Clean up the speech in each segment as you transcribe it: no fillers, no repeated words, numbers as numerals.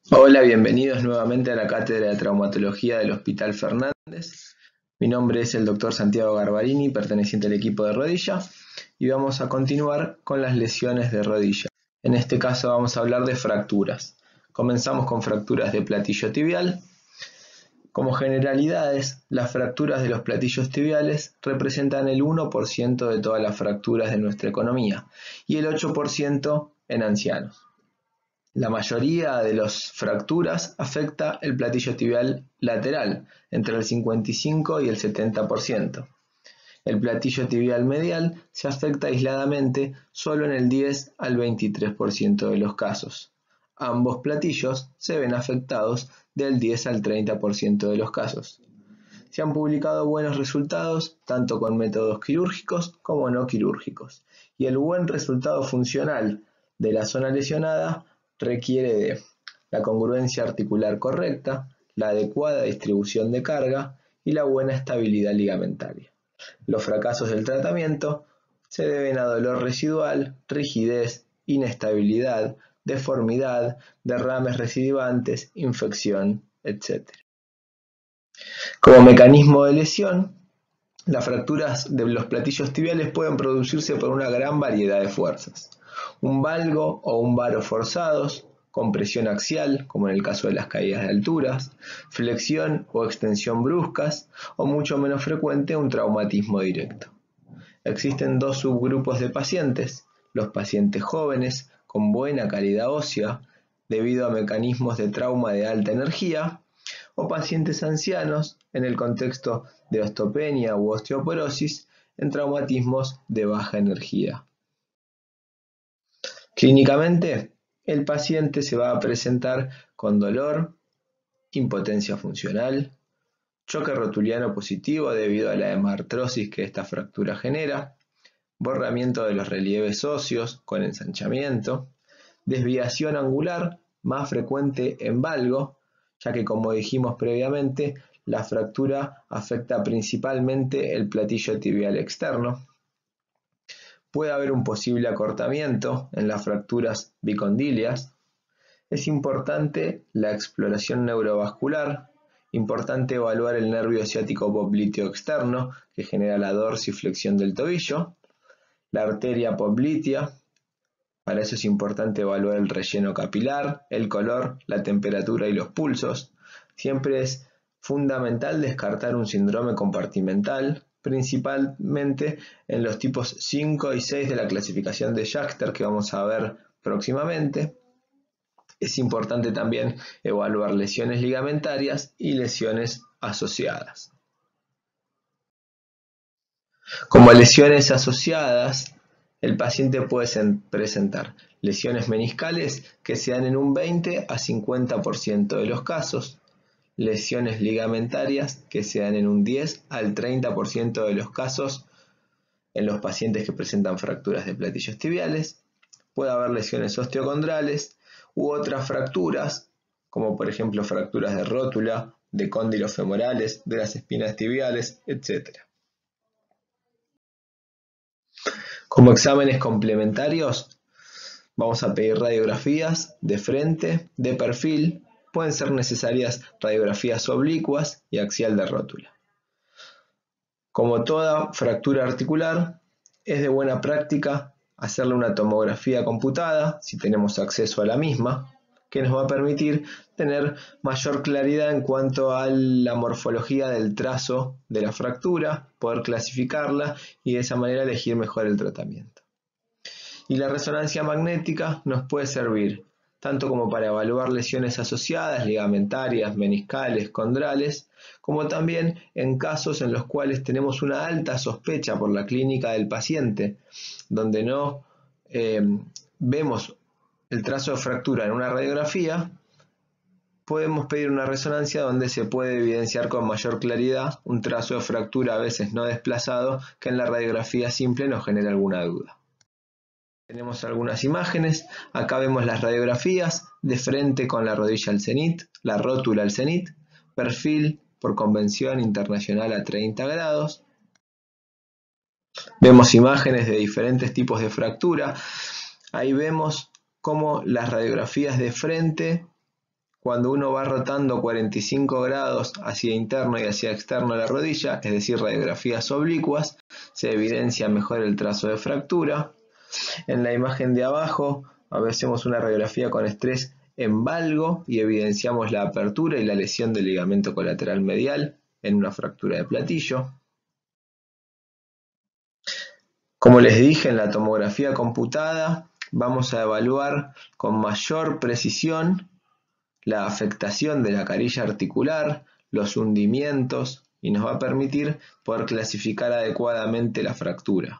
Hola, bienvenidos nuevamente a la Cátedra de Traumatología del Hospital Fernández. Mi nombre es el Dr. Santiago Garbarini, perteneciente al equipo de rodilla, y vamos a continuar con las lesiones de rodilla. En este caso vamos a hablar de fracturas. Comenzamos con fracturas de platillo tibial. Como generalidades, las fracturas de los platillos tibiales representan el 1% de todas las fracturas de nuestra economía y el 8% en ancianos. La mayoría de las fracturas afecta el platillo tibial lateral, entre el 55 y el 70%. El platillo tibial medial se afecta aisladamente solo en el 10 al 23% de los casos. Ambos platillos se ven afectados del 10 al 30% de los casos. Se han publicado buenos resultados tanto con métodos quirúrgicos como no quirúrgicos, y el buen resultado funcional de la zona lesionada requiere de la congruencia articular correcta, la adecuada distribución de carga y la buena estabilidad ligamentaria. Los fracasos del tratamiento se deben a dolor residual, rigidez, inestabilidad, deformidad, derrames recidivantes, infección, etc. Como mecanismo de lesión, las fracturas de los platillos tibiales pueden producirse por una gran variedad de fuerzas. Un valgo o un varo forzados, compresión axial, como en el caso de las caídas de alturas, flexión o extensión bruscas, o mucho menos frecuente un traumatismo directo. Existen dos subgrupos de pacientes: los pacientes jóvenes con buena calidad ósea debido a mecanismos de trauma de alta energía, o pacientes ancianos en el contexto de osteopenia u osteoporosis en traumatismos de baja energía. Clínicamente, el paciente se va a presentar con dolor, impotencia funcional, choque rotuliano positivo debido a la hemartrosis que esta fractura genera, borramiento de los relieves óseos con ensanchamiento, desviación angular más frecuente en valgo, ya que, como dijimos previamente, la fractura afecta principalmente el platillo tibial externo. Puede haber un posible acortamiento en las fracturas bicondilias. Es importante la exploración neurovascular, importante evaluar el nervio ciático popliteo externo, que genera la dorsiflexión del tobillo, la arteria poplitea. Para eso es importante evaluar el relleno capilar, el color, la temperatura y los pulsos. Siempre es fundamental descartar un síndrome compartimental, principalmente en los tipos 5 y 6 de la clasificación de Schachter, que vamos a ver próximamente. Es importante también evaluar lesiones ligamentarias y lesiones asociadas. Como lesiones asociadas, el paciente puede presentar lesiones meniscales que se dan en un 20 a 50% de los casos, lesiones ligamentarias que se dan en un 10 al 30% de los casos en los pacientes que presentan fracturas de platillos tibiales. Puede haber lesiones osteocondrales u otras fracturas, como por ejemplo fracturas de rótula, de cóndilos femorales, de las espinas tibiales, etc. Como exámenes complementarios, vamos a pedir radiografías de frente, de perfil, pueden ser necesarias radiografías oblicuas y axial de rótula. Como toda fractura articular, es de buena práctica hacerle una tomografía computada, si tenemos acceso a la misma, que nos va a permitir tener mayor claridad en cuanto a la morfología del trazo de la fractura, poder clasificarla y de esa manera elegir mejor el tratamiento. Y la resonancia magnética nos puede servir tanto como para evaluar lesiones asociadas, ligamentarias, meniscales, condrales, como también en casos en los cuales tenemos una alta sospecha por la clínica del paciente, donde no vemos el trazo de fractura en una radiografía, podemos pedir una resonancia donde se puede evidenciar con mayor claridad un trazo de fractura a veces no desplazado que en la radiografía simple nos genera alguna duda. Tenemos algunas imágenes, acá vemos las radiografías de frente con la rodilla al cenit, la rótula al cenit, perfil por convención internacional a 30 grados. Vemos imágenes de diferentes tipos de fractura. Ahí vemos cómo las radiografías de frente, cuando uno va rotando 45 grados hacia interno y hacia externo de la rodilla, es decir, radiografías oblicuas, se evidencia mejor el trazo de fractura. En la imagen de abajo hacemos una radiografía con estrés en valgo y evidenciamos la apertura y la lesión del ligamento colateral medial en una fractura de platillo. Como les dije, en la tomografía computada vamos a evaluar con mayor precisión la afectación de la carilla articular, los hundimientos y nos va a permitir poder clasificar adecuadamente la fractura.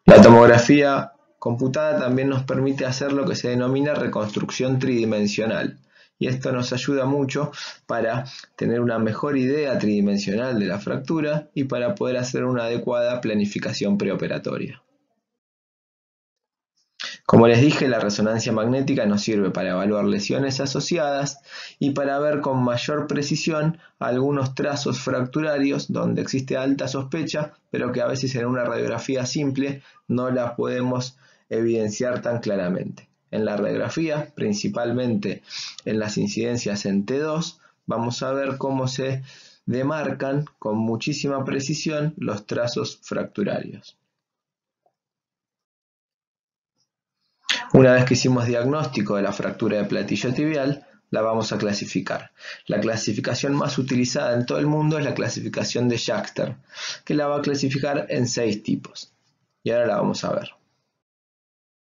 La tomografía computada también nos permite hacer lo que se denomina reconstrucción tridimensional. Y esto nos ayuda mucho para tener una mejor idea tridimensional de la fractura y para poder hacer una adecuada planificación preoperatoria. Como les dije, la resonancia magnética nos sirve para evaluar lesiones asociadas y para ver con mayor precisión algunos trazos fracturarios donde existe alta sospecha, pero que a veces en una radiografía simple no la podemos evidenciar tan claramente. En la radiografía, principalmente en las incidencias en T2, vamos a ver cómo se demarcan con muchísima precisión los trazos fracturarios. Una vez que hicimos diagnóstico de la fractura de platillo tibial, la vamos a clasificar. La clasificación más utilizada en todo el mundo es la clasificación de Schachter, que la va a clasificar en 6 tipos. Y ahora la vamos a ver.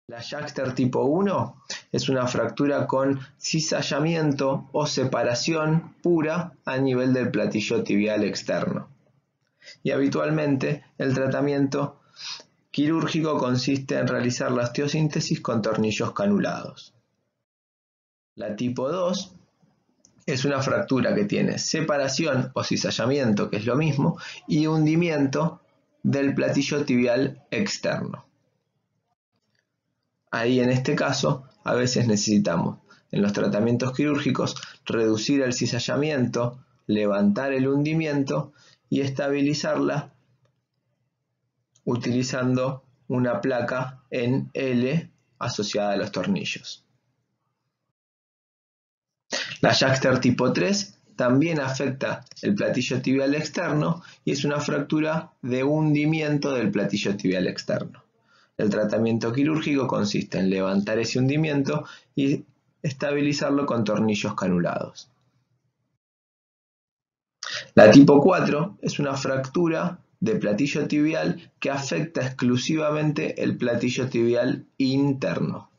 La Schachter tipo 1 es una fractura con cizallamiento o separación pura a nivel del platillo tibial externo. Y habitualmente el tratamiento quirúrgico consiste en realizar la osteosíntesis con tornillos canulados. La tipo 2 es una fractura que tiene separación o cizallamiento, que es lo mismo, y hundimiento del platillo tibial externo. Ahí en este caso a veces necesitamos en los tratamientos quirúrgicos reducir el cizallamiento, levantar el hundimiento y estabilizarla utilizando una placa en L asociada a los tornillos. La Schachter tipo 3 también afecta el platillo tibial externo y es una fractura de hundimiento del platillo tibial externo. El tratamiento quirúrgico consiste en levantar ese hundimiento y estabilizarlo con tornillos canulados. La tipo 4 es una fractura de platillo tibial que afecta exclusivamente el platillo tibial interno.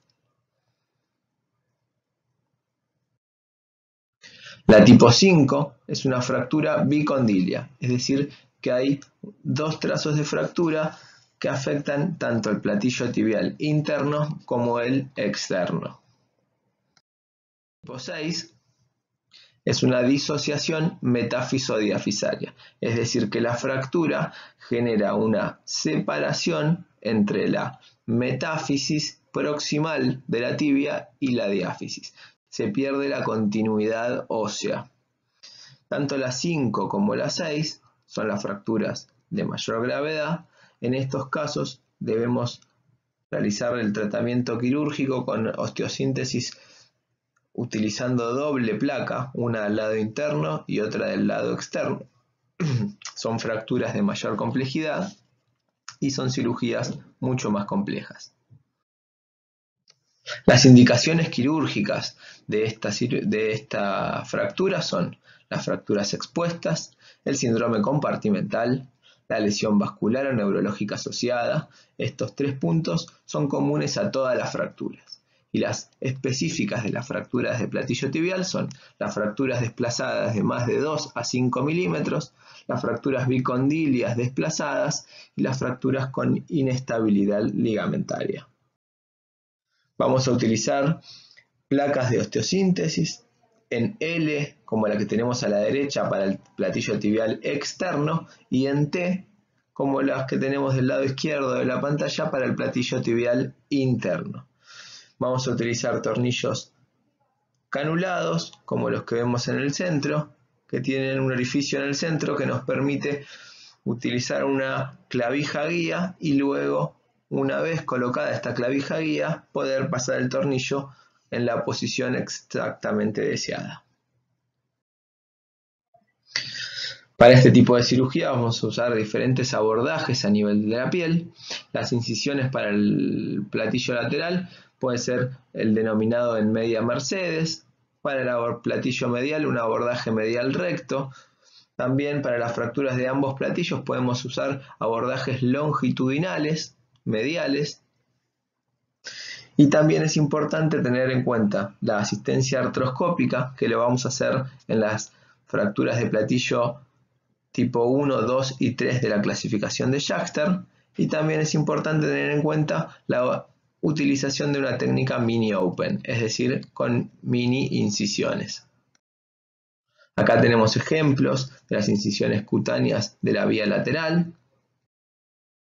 La tipo 5 es una fractura bicondilia, es decir, que hay 2 trazos de fractura que afectan tanto el platillo tibial interno como el externo. Tipo 6 es una disociación metáfiso-diafisaria, es decir, que la fractura genera una separación entre la metáfisis proximal de la tibia y la diáfisis. Se pierde la continuidad ósea. Tanto la 5 como la 6 son las fracturas de mayor gravedad. En estos casos debemos realizar el tratamiento quirúrgico con osteosíntesis utilizando doble placa, una del lado interno y otra del lado externo. Son fracturas de mayor complejidad y son cirugías mucho más complejas. Las indicaciones quirúrgicas de esta fractura son las fracturas expuestas, el síndrome compartimental, la lesión vascular o neurológica asociada. Estos 3 puntos son comunes a todas las fracturas. Y las específicas de las fracturas de platillo tibial son las fracturas desplazadas de más de 2 a 5 milímetros, las fracturas bicondilias desplazadas y las fracturas con inestabilidad ligamentaria. Vamos a utilizar placas de osteosíntesis en L, como la que tenemos a la derecha para el platillo tibial externo, y en T, como las que tenemos del lado izquierdo de la pantalla para el platillo tibial interno. Vamos a utilizar tornillos canulados, como los que vemos en el centro, que tienen un orificio en el centro que nos permite utilizar una clavija guía y luego, una vez colocada esta clavija guía, poder pasar el tornillo en la posición exactamente deseada. Para este tipo de cirugía vamos a usar diferentes abordajes a nivel de la piel. Las incisiones para el platillo lateral puede ser el denominado en media Mercedes. Para el platillo medial, un abordaje medial recto. También para las fracturas de ambos platillos podemos usar abordajes longitudinales, mediales. Y también es importante tener en cuenta la asistencia artroscópica, que lo vamos a hacer en las fracturas de platillo tipo 1, 2 y 3 de la clasificación de Schachter. Y también es importante tener en cuenta la utilización de una técnica mini open, es decir, con mini incisiones. Acá tenemos ejemplos de las incisiones cutáneas de la vía lateral,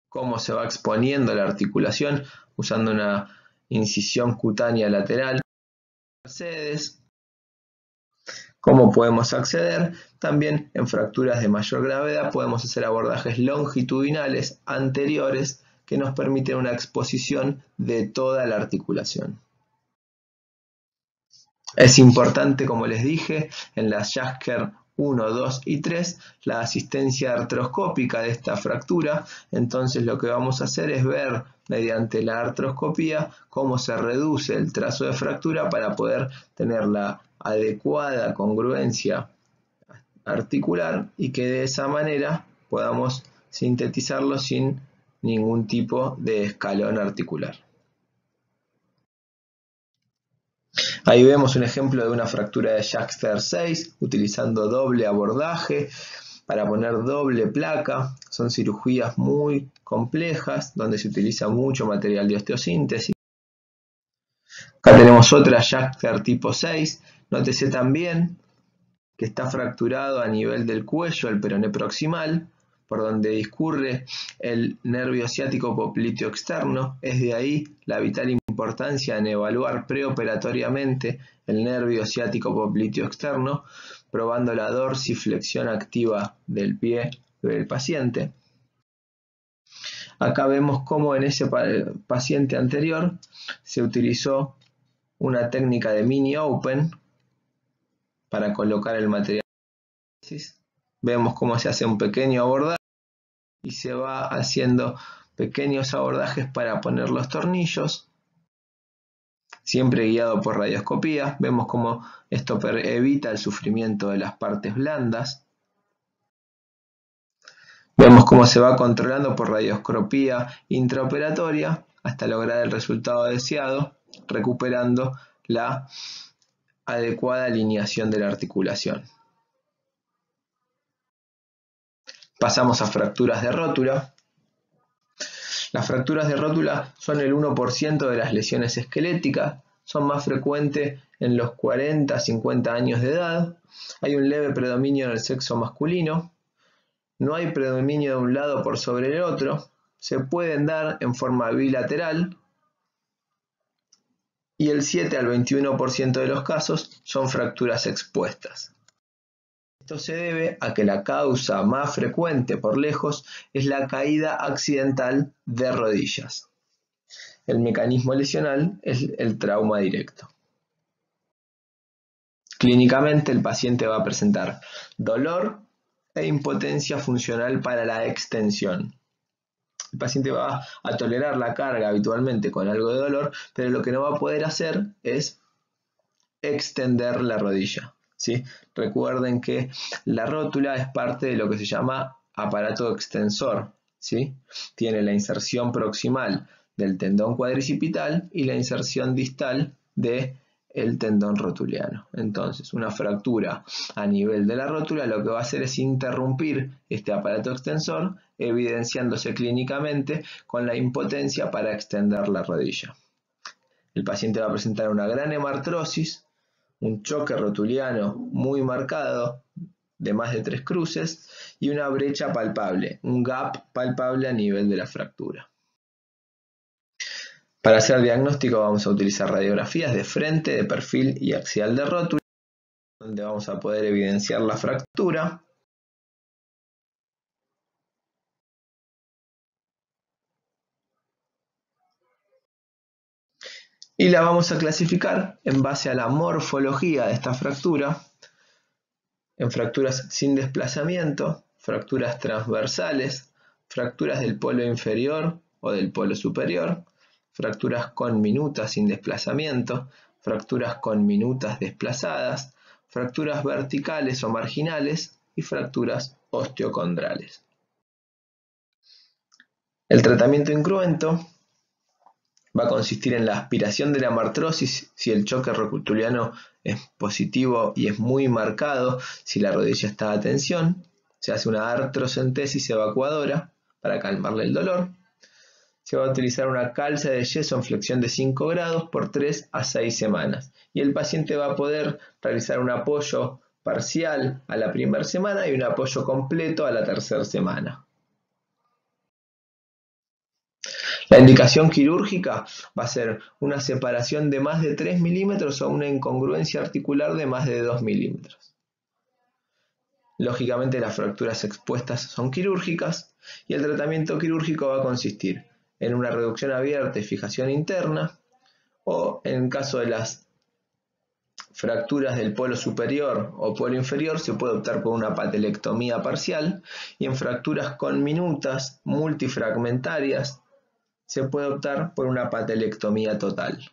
cómo se va exponiendo la articulación usando una incisión cutánea lateral, Mercedes, cómo podemos acceder. También en fracturas de mayor gravedad podemos hacer abordajes longitudinales anteriores que nos permiten una exposición de toda la articulación. Es importante, como les dije, en las Schachter 1, 2 y 3, la asistencia artroscópica de esta fractura. Entonces lo que vamos a hacer es ver mediante la artroscopía cómo se reduce el trazo de fractura para poder tener la adecuada congruencia articular y que de esa manera podamos sintetizarlo sin ningún tipo de escalón articular. Ahí vemos un ejemplo de una fractura de Schachter 6 utilizando doble abordaje para poner doble placa. Son cirugías muy complejas donde se utiliza mucho material de osteosíntesis. Acá tenemos otra Schachter tipo 6. Nótese también que está fracturado a nivel del cuello, el peroné proximal, por donde discurre el nervio ciático popliteo externo. Es de ahí la vital importancia en evaluar preoperatoriamente el nervio ciático popliteo externo, probando la dorsiflexión activa del pie del paciente. Acá vemos cómo en ese paciente anterior se utilizó una técnica de mini open para colocar el material. Vemos cómo se hace un pequeño abordaje y se va haciendo pequeños abordajes para poner los tornillos, siempre guiado por radioscopía. Vemos cómo esto evita el sufrimiento de las partes blandas. Vemos cómo se va controlando por radioscopía intraoperatoria hasta lograr el resultado deseado, recuperando la adecuada alineación de la articulación. Pasamos a fracturas de rótula. Las fracturas de rótula son el 1% de las lesiones esqueléticas, son más frecuentes en los 40-50 años de edad. Hay un leve predominio en el sexo masculino. No hay predominio de un lado por sobre el otro. Se pueden dar en forma bilateral. Y el 7 al 21% de los casos son fracturas expuestas. Esto se debe a que la causa más frecuente por lejos es la caída accidental de rodillas. El mecanismo lesional es el trauma directo. Clínicamente el paciente va a presentar dolor e impotencia funcional para la extensión. El paciente va a tolerar la carga habitualmente con algo de dolor, pero lo que no va a poder hacer es extender la rodilla. ¿Sí? Recuerden que la rótula es parte de lo que se llama aparato extensor. ¿Sí? Tiene la inserción proximal del tendón cuadricipital y la inserción distal del tendón rotuliano. Entonces, una fractura a nivel de la rótula lo que va a hacer es interrumpir este aparato extensor, evidenciándose clínicamente con la impotencia para extender la rodilla. El paciente va a presentar una gran hemartrosis, un choque rotuliano muy marcado de más de 3 cruces y una brecha palpable, un gap palpable a nivel de la fractura. Para hacer diagnóstico vamos a utilizar radiografías de frente, de perfil y axial de rótula, donde vamos a poder evidenciar la fractura. y la vamos a clasificar en base a la morfología de esta fractura, en fracturas sin desplazamiento, fracturas transversales, fracturas del polo inferior o del polo superior, fracturas con minutas sin desplazamiento, fracturas con minutas desplazadas, fracturas verticales o marginales y fracturas osteocondrales. El tratamiento incruento va a consistir en la aspiración de la martrosis si el choque rotuliano es positivo y es muy marcado, si la rodilla está a tensión. Se hace una artrocentesis evacuadora para calmarle el dolor. Se va a utilizar una calza de yeso en flexión de 5 grados por 3 a 6 semanas. Y el paciente va a poder realizar un apoyo parcial a la primera semana y un apoyo completo a la tercera semana. La indicación quirúrgica va a ser una separación de más de 3 milímetros o una incongruencia articular de más de 2 milímetros. Lógicamente las fracturas expuestas son quirúrgicas y el tratamiento quirúrgico va a consistir en una reducción abierta y fijación interna, o en caso de las fracturas del polo superior o polo inferior se puede optar por una patelectomía parcial, y en fracturas con minutas multifragmentarias se puede optar por una patelectomía total.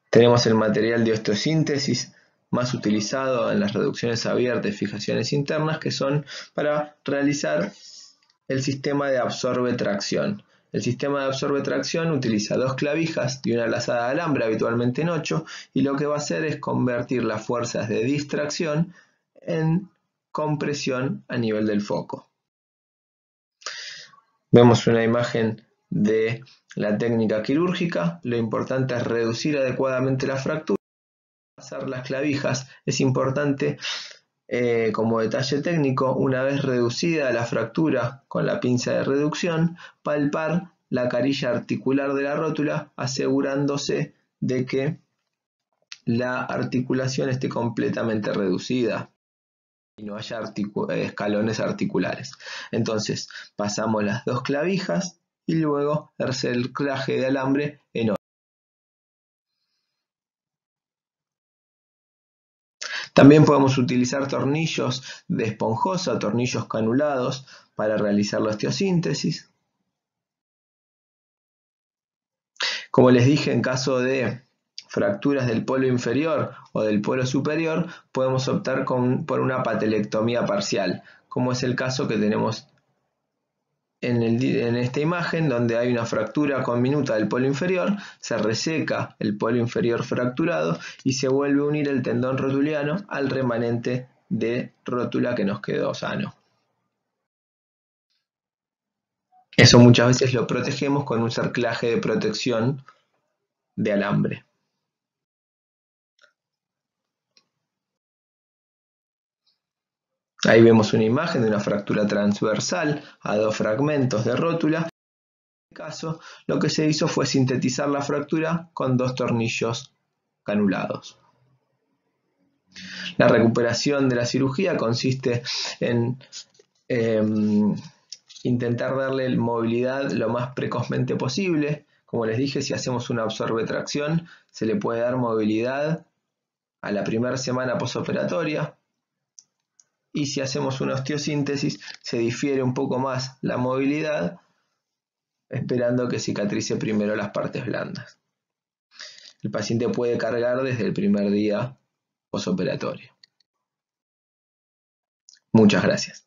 Tenemos el material de osteosíntesis más utilizado en las reducciones abiertas y fijaciones internas, que son para realizar el sistema de absorbe-tracción. El sistema de absorbe-tracción utiliza 2 clavijas y una lazada de alambre, habitualmente en 8, y lo que va a hacer es convertir las fuerzas de distracción en compresión a nivel del foco. Vemos una imagen de la técnica quirúrgica. Lo importante es reducir adecuadamente la fractura. Pasar las clavijas es importante. Como detalle técnico, una vez reducida la fractura con la pinza de reducción, palpar la carilla articular de la rótula, asegurándose de que la articulación esté completamente reducida y no haya escalones articulares. Entonces pasamos las 2 clavijas y luego el cerclaje de alambre en 8. También podemos utilizar tornillos de esponjosa o tornillos canulados para realizar la osteosíntesis. Como les dije, en caso de fracturas del polo inferior o del polo superior, podemos optar por una patelectomía parcial, como es el caso que tenemos en esta imagen, donde hay una fractura con minuta del polo inferior, se reseca el polo inferior fracturado y se vuelve a unir el tendón rotuliano al remanente de rótula que nos quedó sano. Eso muchas veces lo protegemos con un cerclaje de protección de alambre. Ahí vemos una imagen de una fractura transversal a 2 fragmentos de rótula. En este caso, lo que se hizo fue sintetizar la fractura con 2 tornillos canulados. La recuperación de la cirugía consiste en intentar darle movilidad lo más precozmente posible. Como les dije, si hacemos una absorbe-tracción, se le puede dar movilidad a la primera semana posoperatoria. Y si hacemos una osteosíntesis, se difiere un poco más la movilidad, esperando que cicatrice primero las partes blandas. El paciente puede cargar desde el primer día posoperatorio. Muchas gracias.